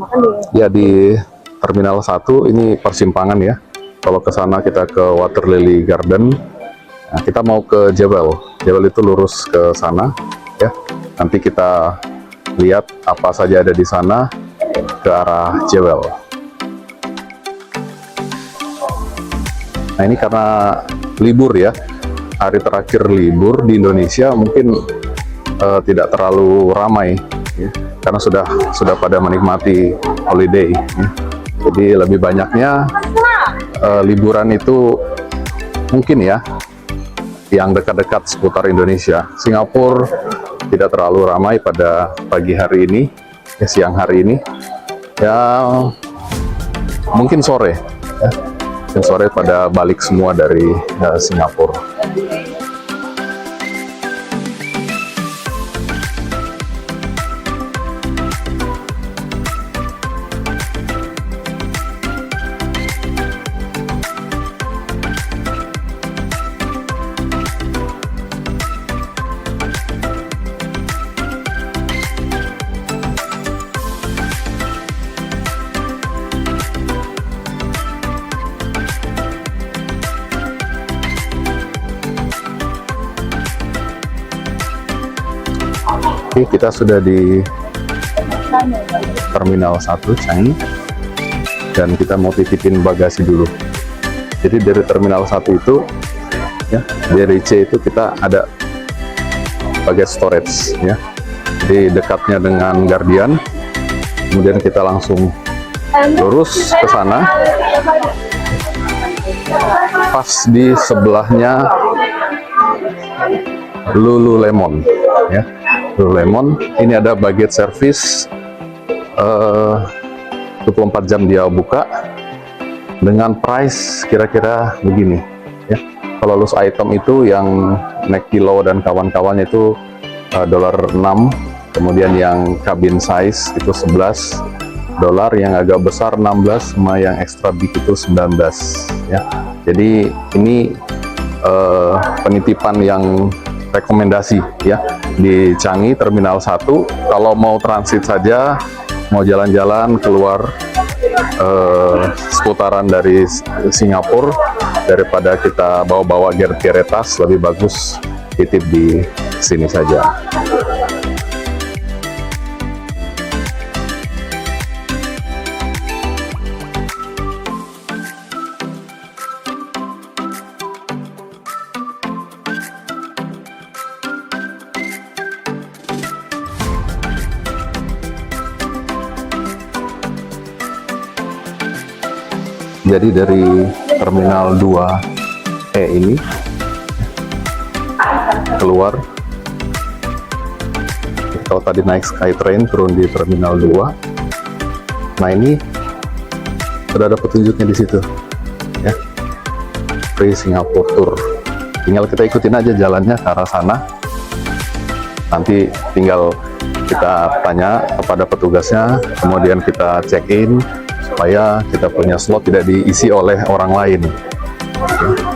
makan di... Ya, di Terminal 1 ini persimpangan ya. Kalau ke sana kita ke Water Lily Garden. Nah, kita mau ke Jewel. Jewel itu lurus ke sana ya. Nanti kita lihat apa saja ada di sana ke arah Jewel. Nah, ini karena libur ya. Hari terakhir libur di Indonesia mungkin tidak terlalu ramai ya, karena sudah pada menikmati holiday ya. Jadi lebih banyaknya liburan itu mungkin ya yang dekat-dekat seputar Indonesia. Singapura tidak terlalu ramai pada pagi hari ini ya, siang hari ini ya, mungkin sore ya. Mungkin sore pada balik semua dari Singapura. Oke, kita sudah di Terminal 1 Changi dan kita mau titipin bagasi dulu. Jadi dari Terminal 1 itu ya, dari C itu kita ada baggage storage ya. Jadi dekatnya dengan Guardian. Kemudian kita langsung lurus ke sana. Pas di sebelahnya Lululemon ya. Lululemon ini ada baggage service 24 jam dia buka dengan price kira-kira begini ya. Kalau loose item itu yang neck pillow dan kawan-kawannya itu $6, kemudian yang cabin size itu $11, yang agak besar 16, sama yang extra big itu 19 ya. Jadi ini penitipan yang rekomendasi ya di Changi Terminal 1. Kalau mau transit saja, mau jalan-jalan keluar seputaran dari Singapura, daripada kita bawa-bawa gear-gear tas, lebih bagus titip di sini saja. Jadi dari Terminal 2E ini keluar, kalau tadi naik Skytrain turun di Terminal 2. Nah, ini sudah ada petunjuknya di situ ya, Free Singapore Tour. Tinggal kita ikutin aja jalannya ke arah sana. Nanti tinggal kita tanya kepada petugasnya, kemudian kita check in supaya kita punya slot tidak diisi oleh orang lain.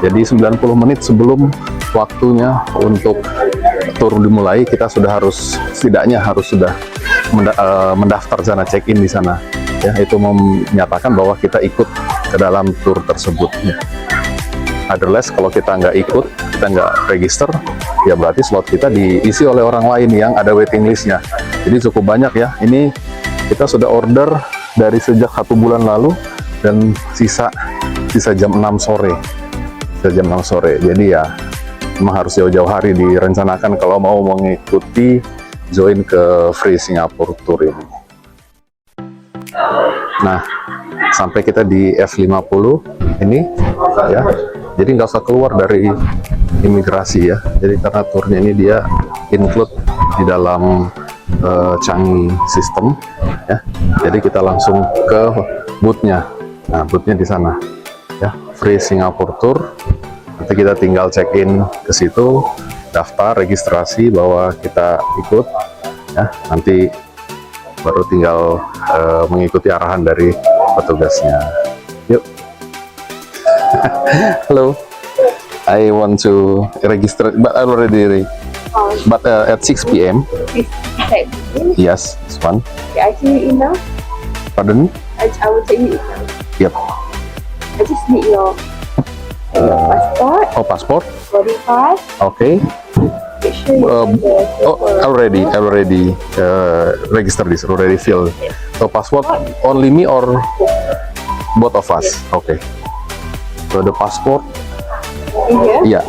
Jadi 90 menit sebelum waktunya untuk tur dimulai, kita sudah harus, setidaknya harus sudah mendaftar sana, check in di sana ya. Itu menyatakan bahwa kita ikut ke dalam tur tersebut ya. Otherwise kalau kita nggak ikut, kita nggak register, ya berarti slot kita diisi oleh orang lain yang ada waiting listnya. Jadi cukup banyak ya. Ini kita sudah order dari sejak 1 bulan lalu dan sisa jam 6 sore. Sisa jam 6 sore. Jadi ya memang harus jauh-jauh hari direncanakan kalau mau mengikuti join ke Free Singapore Tour ini. Nah, sampai kita di F50 ini ya. Jadi nggak usah keluar dari imigrasi ya. Jadi karena turnya ini dia include di dalam Changi sistem ya. Jadi kita langsung ke boothnya. Nah, boothnya di sana ya, Free Singapore Tour. Nanti kita tinggal check in ke situ, daftar registrasi bahwa kita ikut ya. Nanti baru tinggal mengikuti arahan dari petugasnya. Yuk. Hello, I want to register, but I already but at 6 p.m. Okay. Yes, this one. I see your email. Pardon? I will take you. Yep. I just need your passport, Oh, passport. body pass. Okay. Make sure you have the Oh, already register this, already filled. So passport only me or both of us? Okay. So the passport, in here. yeah.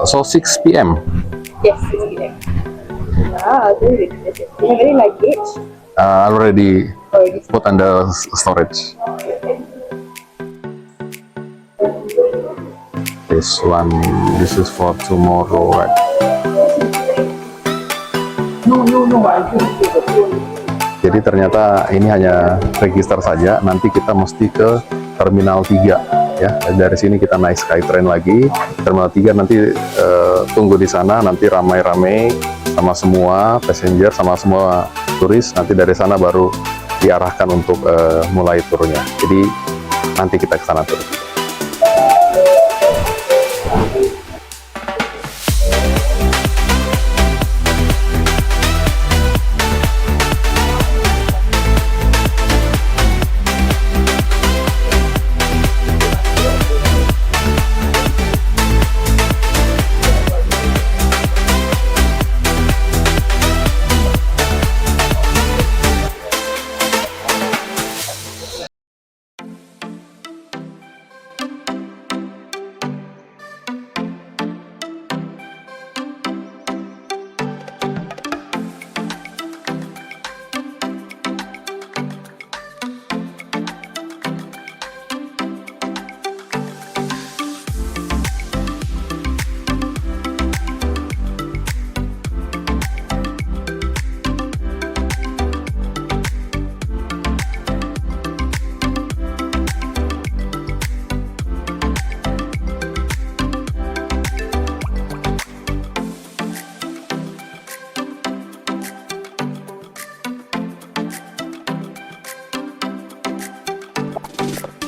So 6 p.m. Yes, it's here. Ah, very good. Do you have any luggage? Already Already. put under storage. This one, this is for tomorrow, right? Jadi ternyata ini hanya register saja, nanti kita mesti ke Terminal 3 ya. Dari sini kita naik Skytrain lagi, Terminal 3 nanti tunggu di sana, nanti ramai-ramai sama semua passenger, sama semua turis, nanti dari sana baru diarahkan untuk mulai turunnya. Jadi nanti kita ke sana turun.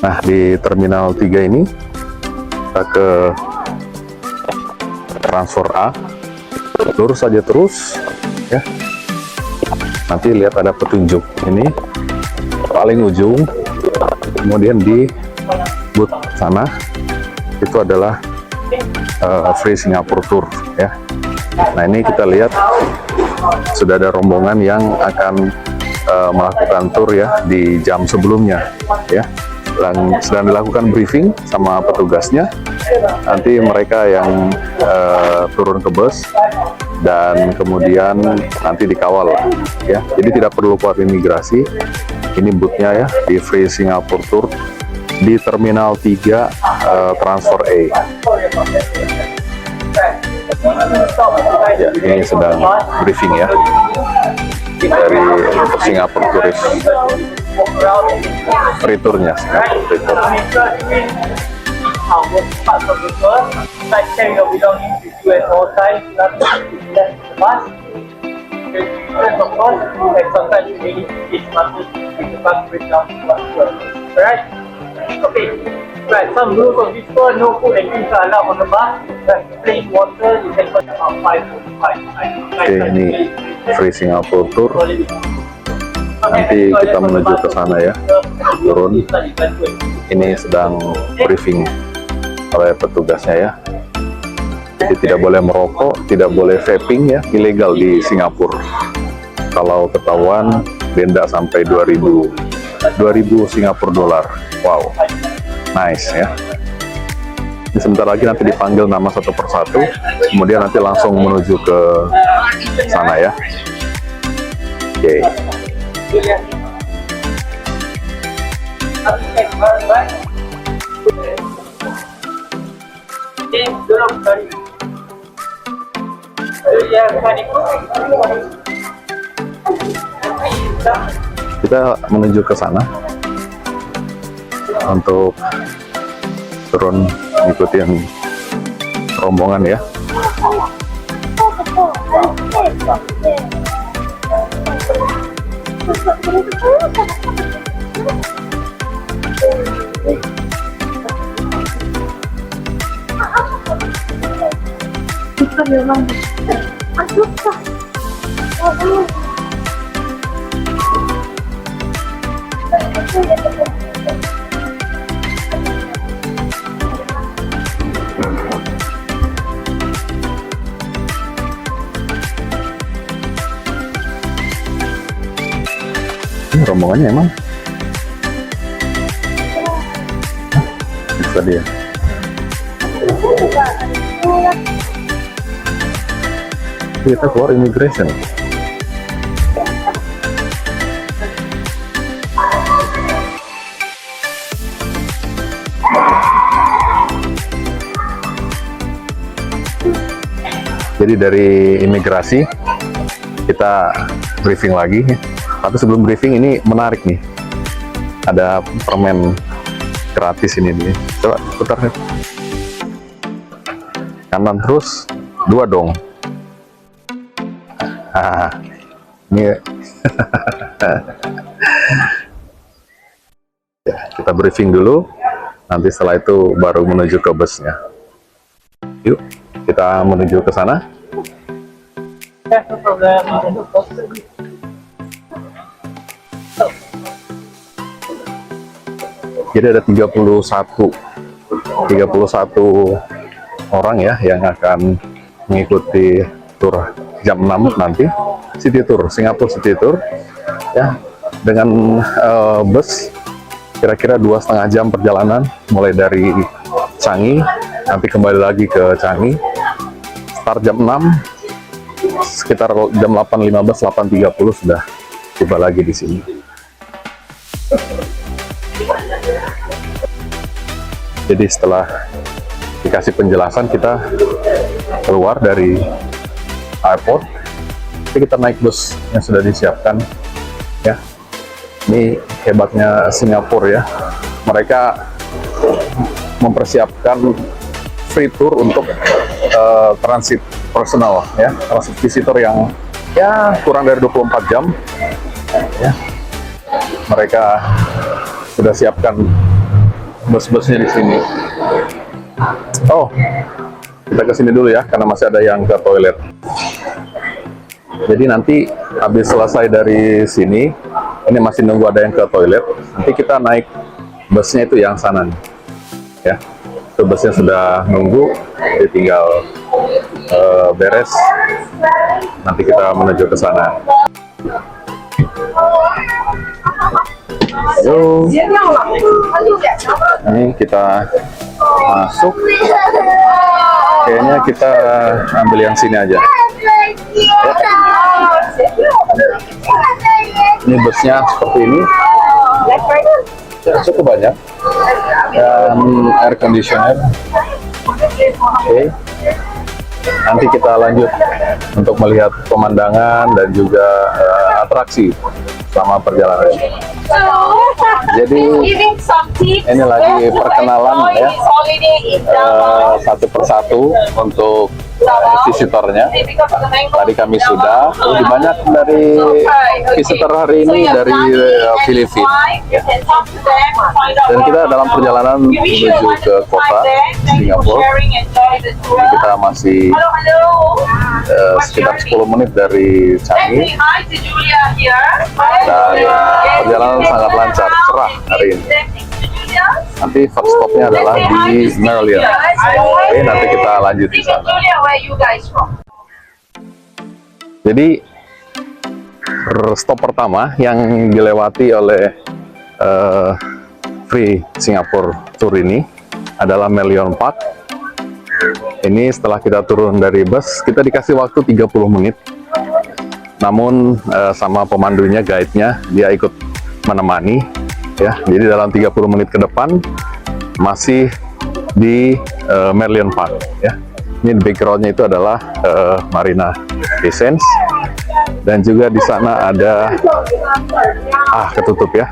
Nah, di Terminal 3 ini kita ke transfer A, lurus saja terus ya. Nanti lihat ada petunjuk ini paling ujung, kemudian di booth sana itu adalah Free Singapore Tour ya. Nah, ini kita lihat sudah ada rombongan yang akan melakukan tour ya di jam sebelumnya ya. Sedang dilakukan briefing sama petugasnya. Nanti mereka yang turun ke bus dan kemudian nanti dikawal ya. Jadi tidak perlu keluar imigrasi. Ini boothnya ya di Free Singapore Tour di Terminal 3 Transfer A. Ya, ini sedang briefing ya dari Singapore Tourist. Free tournya Singapore Free Tour. Right, some rules of this tour, no food and drinks are allowed on the bus. Plain water, you can put about 5 Oke, ini Free Singapore Tour. Nanti kita menuju ke sana ya, turun. Ini sedang briefing oleh petugasnya ya. Jadi tidak boleh merokok, tidak boleh vaping ya, ilegal di Singapura. Kalau ketahuan denda sampai 2000 Singapura dolar. Wow, nice ya. Ini sebentar lagi nanti dipanggil nama satu persatu, kemudian nanti langsung menuju ke sana ya. Oke. Kita menuju ke sana untuk turun ngikutin rombongan ya. Ini rombongannya emang bisa dia. Kita keluar immigration. Jadi dari imigrasi kita briefing lagi. Tapi sebelum briefing ini menarik nih. Ada permen gratis ini nih. Coba putar. Kanan terus, 2 dong. Ini ya, kita briefing dulu. Nanti setelah itu baru menuju ke busnya. Yuk, kita menuju ke sana. Yeah, no problem. Jadi ada 31 orang ya yang akan mengikuti tur jam 6 nanti, City Tour, Singapura City Tour ya, dengan bus kira-kira 2,5 jam perjalanan mulai dari Changi, nanti kembali lagi ke Changi, start jam 6, sekitar jam 8.15, 8.30 sudah tiba lagi di sini. Jadi setelah dikasih penjelasan, kita keluar dari airport, jadi kita naik bus yang sudah disiapkan ya. Ini hebatnya Singapura ya, mereka mempersiapkan free tour untuk transit personal ya, transit visitor yang ya kurang dari 24 jam ya. Mereka sudah siapkan bus-busnya di sini. Oh, kita ke sini dulu ya, karena masih ada yang ke toilet. Jadi nanti habis selesai dari sini, ini masih nunggu ada yang ke toilet. Nanti kita naik busnya itu yang sana nih, ya. Itu busnya sudah nunggu, jadi tinggal beres. Nanti kita menuju ke sana. Yo, ini kita masuk. Kayaknya kita ambil yang sini aja. Ini busnya seperti ini. Cukup banyak. Dan air conditioner. Oke. Nanti kita lanjut untuk melihat pemandangan dan juga atraksi selama perjalanan. Jadi ini lagi perkenalan ya, satu persatu untuk visitornya. Tadi kami sudah lebih banyak dari visitor hari ini dari Filipina ya. Dan kita dalam perjalanan menuju ke kota Singapura. Jadi kita masih sekitar 10 menit dari Changi, dan perjalanan sangat lancar, cerah hari ini. Nanti first stopnya adalah di Merlion. Oke, nanti kita lanjut di sana. Jadi stop pertama yang dilewati oleh Free Singapore Tour ini adalah Merlion Park. Ini setelah kita turun dari bus, kita dikasih waktu 30 menit. Namun sama pemandunya, guide-nya, dia ikut menemani ya. Jadi dalam 30 menit ke depan masih di Merlion Park ya. Ini background-nya itu adalah Marina Bay Sands, dan juga di sana ada ketutup ya.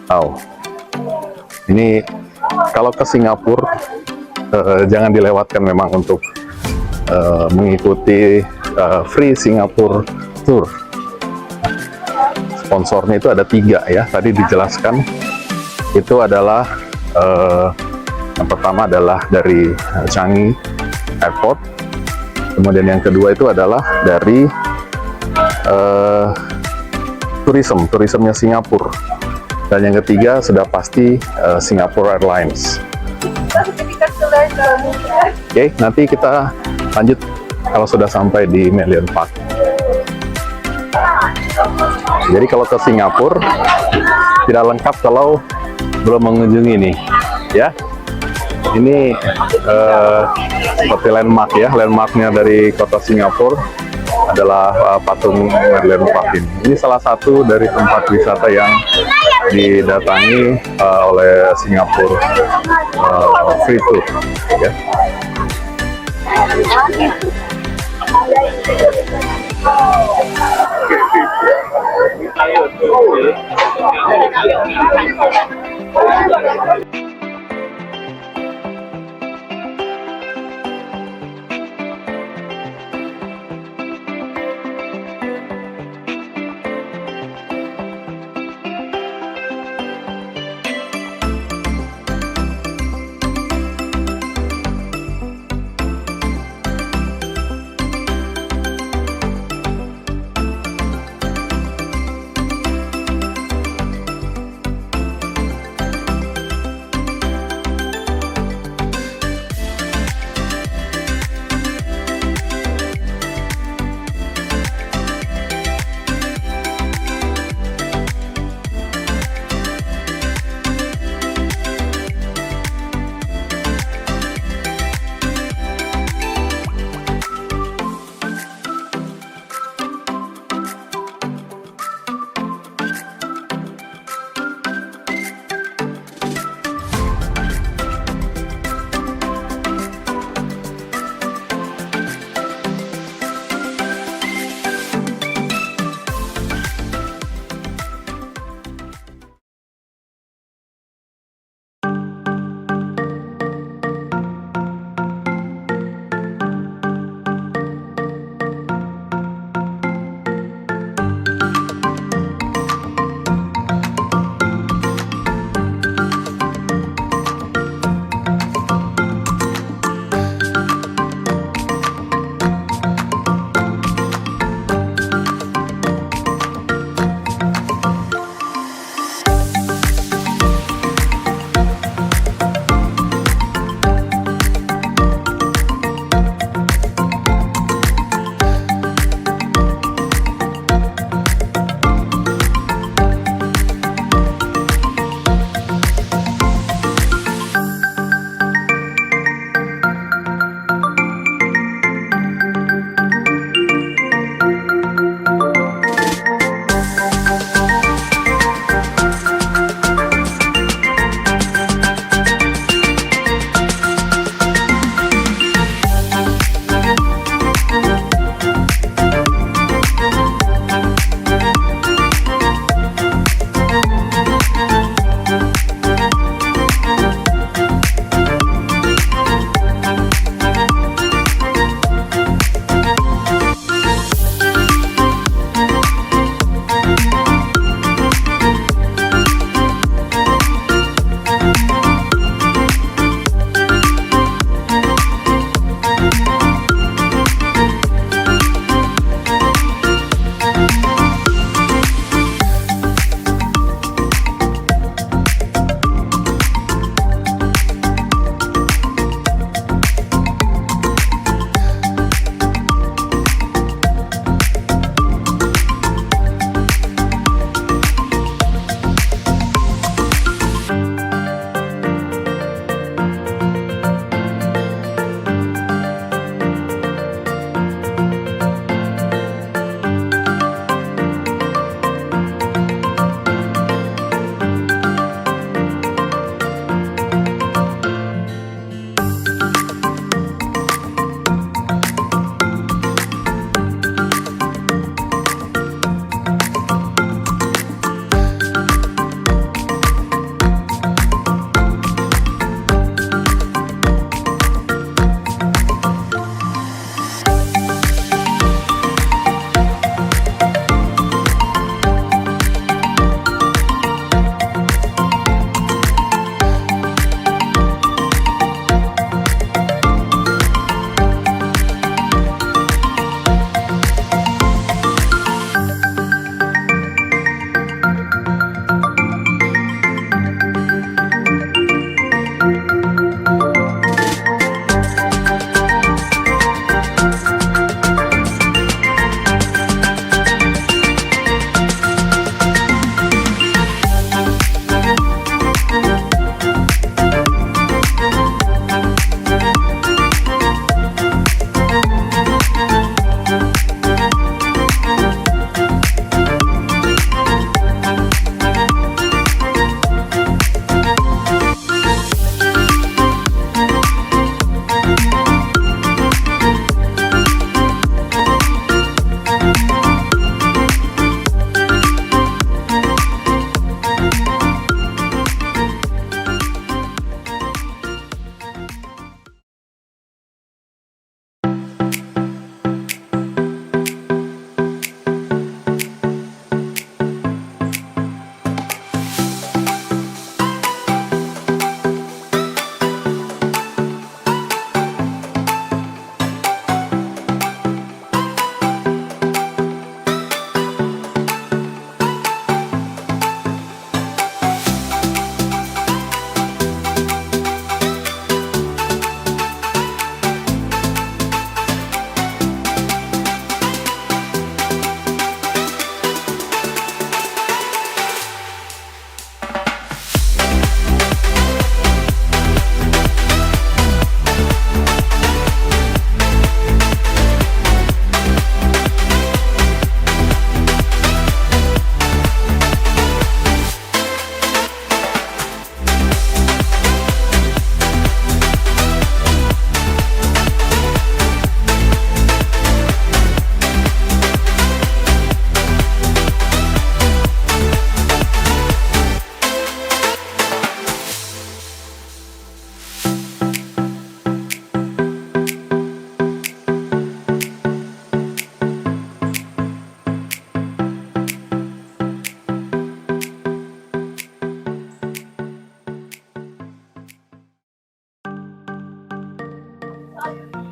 Oh, ini kalau ke Singapura jangan dilewatkan memang untuk mengikuti Free Singapore Tour. Sponsornya itu ada 3 ya, tadi dijelaskan. Itu adalah yang pertama adalah dari Changi Airport, Kemudian yang kedua itu adalah dari turismenya Singapura. Dan yang ketiga sudah pasti Singapore Airlines. Oke, nanti kita lanjut kalau sudah sampai di Melion Park. Jadi kalau ke Singapura tidak lengkap kalau belum mengunjungi ini, ya. Ini seperti landmark ya, landmarknya dari kota Singapura adalah patung Melion Park ini. Ini salah satu dari tempat wisata yang didatangi oleh Singapura free tour, ya.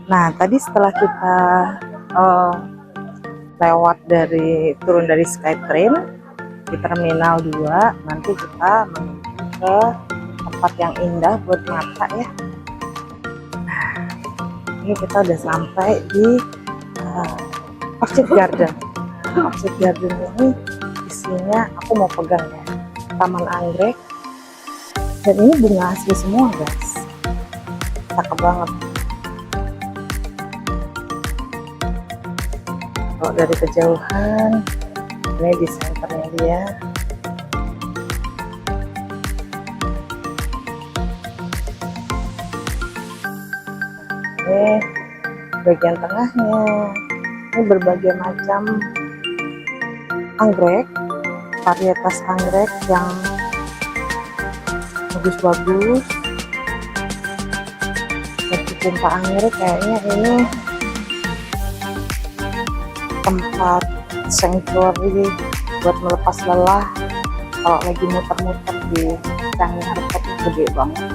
Nah, tadi setelah kita turun dari Skytrain di Terminal 2, nanti kita menuju ke tempat yang indah buat mata ya. Ini kita udah sampai di Orchid Garden. Orchid Garden ini isinya, aku mau pegang ya, taman anggrek, dan ini bunga asli semua guys, cakep banget. Kalau dari kejauhan, ini di senternya dia. Ini bagian tengahnya, ini berbagai macam anggrek, varietas anggrek yang bagus-bagus. Pecinta anggrek kayaknya ini tempat sanctuary buat melepas lelah kalau lagi muter-muter di Changi Airport. Gede banget.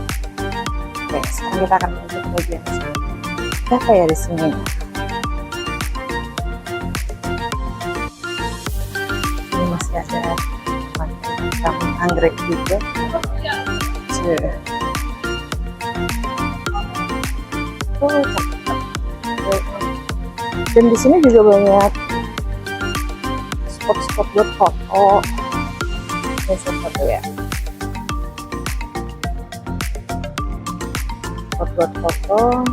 Oke, sekarang kita akan menuju ke bagian sini. Apa ya di sini? Ini masih ada macam anggrek juga. Oh, cakep. Dan di sini juga banyak spot-spot buat foto. Ini foto ya. Spot buat foto.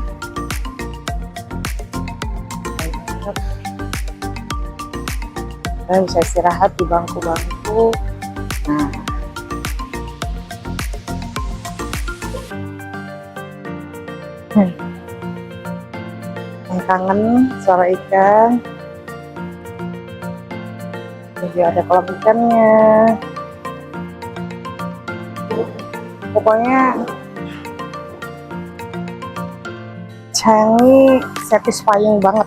Kalian bisa istirahat di bangku-bangku. Nah, yang kangen suara ikan. Ini juga ada kolam ikannya. Pokoknya Changi satisfying banget.